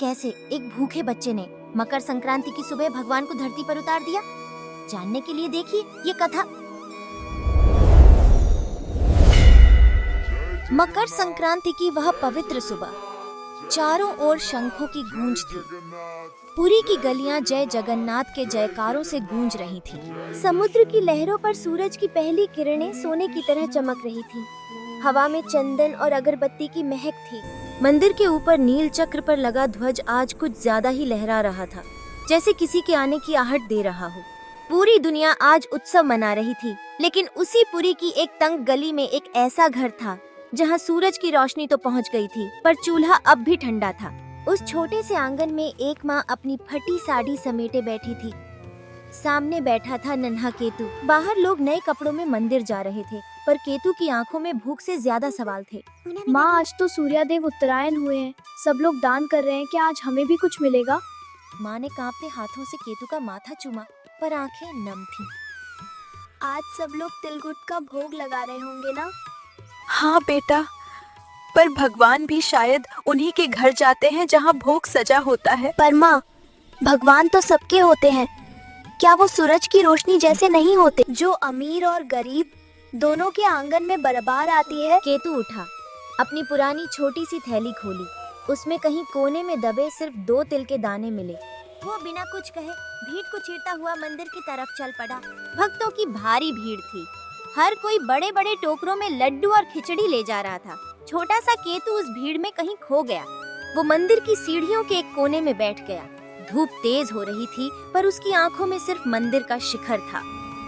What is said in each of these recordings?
कैसे एक भूखे बच्चे ने मकर संक्रांति की सुबह भगवान को धरती पर उतार दिया? जानने के लिए देखिए ये कथा। मकर संक्रांति की वह पवित्र सुबह, चारों ओर शंखों की गूंज थी। पुरी की गलियां जय जगन्नाथ के जयकारों से गूंज रही थीं। समुद्र की लहरों पर सूरज की पहली किरणें सोने की तरह चमक रही थीं। हवा में चंदन और अगरबत्ती की महक थी। मंदिर के ऊपर नील चक्र पर लगा ध्वज आज कुछ ज्यादा ही लहरा रहा था, जैसे किसी के आने की आहट दे रहा हो। पूरी दुनिया आज उत्सव मना रही थी, लेकिन उसी पुरी की एक तंग गली में एक ऐसा घर था जहां सूरज की रोशनी तो पहुंच गई थी, पर चूल्हा अब भी ठंडा था। उस छोटे से आंगन में एक माँ अपनी फटी साड़ी समेटे बैठी थी। सामने बैठा था नन्हा केतु। बाहर लोग नए कपड़ों में मंदिर जा रहे थे, पर केतु की आंखों में भूख से ज्यादा सवाल थे। माँ, आज तो सूर्यदेव उत्तरायण हुए हैं, सब लोग दान कर रहे हैं, क्या आज हमें भी कुछ मिलेगा? माँ ने कांपते हाथों से केतु का माथा चूमा, पर आंखें नम थीं। आज सब लोग तिलगुट का भोग लगा रहे होंगे ना? हाँ बेटा, पर भगवान भी शायद उन्हीं के घर जाते हैं जहाँ भोग सजा होता है। पर माँ, भगवान तो सबके होते हैं, क्या वो सूरज की रोशनी जैसे नहीं होते, जो अमीर और गरीब दोनों के आंगन में बराबर आती है? केतु उठा, अपनी पुरानी छोटी सी थैली खोली। उसमें कहीं कोने में दबे सिर्फ 2 तिल के दाने मिले। वो बिना कुछ कहे भीड़ को चीरता हुआ मंदिर की तरफ चल पड़ा। भक्तों की भारी भीड़ थी। हर कोई बड़े बड़े टोकरों में लड्डू और खिचड़ी ले जा रहा था। छोटा सा केतु उस भीड़ में कहीं खो गया। वो मंदिर की सीढ़ियों के एक कोने में बैठ गया। धूप तेज हो रही थी, पर उसकी आंखों में सिर्फ मंदिर का शिखर था।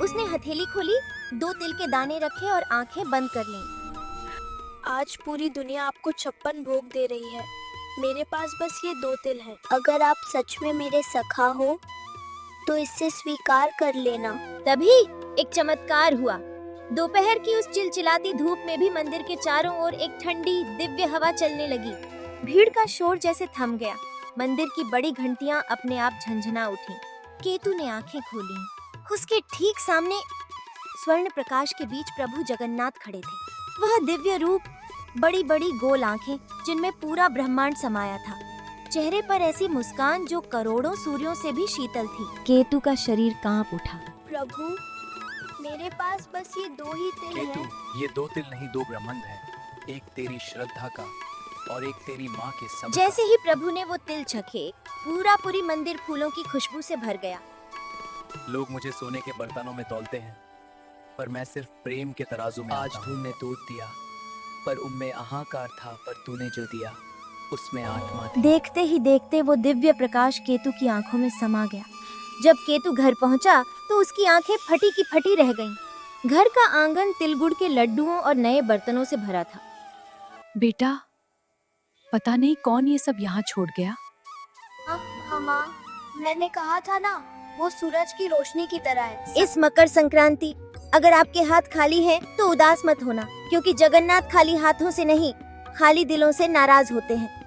उसने हथेली खोली, 2 तिल के दाने रखे और आंखें बंद कर लीं। आज पूरी दुनिया आपको 56 भोग दे रही है, मेरे पास बस ये 2 तिल हैं। अगर आप सच में मेरे सखा हो तो इससे स्वीकार कर लेना। तभी एक चमत्कार हुआ। दोपहर की उस चिलचिलाती धूप में भी मंदिर के चारों ओर एक ठंडी दिव्य हवा चलने लगी। भीड़ का शोर जैसे थम गया। मंदिर की बड़ी घंटियां अपने आप झंझना उठी। केतु ने आंखें खोली। उसके ठीक सामने स्वर्ण प्रकाश के बीच प्रभु जगन्नाथ खड़े थे। वह दिव्य रूप, बड़ी बड़ी गोल आंखें जिनमें पूरा ब्रह्मांड समाया था। चेहरे पर ऐसी मुस्कान जो करोड़ों सूर्यों से भी शीतल थी। केतु का शरीर कांप उठा। प्रभु, मेरे पास बस ये 2 ही तिल केतु, हैं। ये 2 तिल नहीं 2 ब्रह्मांड है। एक तेरी श्रद्धा का और एक तेरी माँ के सब का। जैसे ही प्रभु ने वो तिल चखे, पूरी मंदिर फूलों की खुशबू से भर गया। लोग मुझे सोने के बर्तनों में तौलते हैं, पर मैं सिर्फ प्रेम के तराजू में। आज तूने दूध दिया, पर उनमें अहंकार था, पर तूने जो दिया उसमें आत्मा थी। देखते ही देखते वो दिव्य प्रकाश केतु की आंखों में समा गया। जब केतु घर पहुंचा तो उसकी आंखें फटी की फटी रह गईं। घर का आंगन तिलगुड़ के लड्डुओं और नए बर्तनों से भरा था। बेटा, पता नहीं कौन ये सब यहाँ छोड़ गया। हाँ माँ, मैंने कहा था ना, वो सूरज की रोशनी की तरह है। इस मकर संक्रांति अगर आपके हाथ खाली हैं तो उदास मत होना, क्योंकि जगन्नाथ खाली हाथों से नहीं, खाली दिलों से नाराज होते हैं।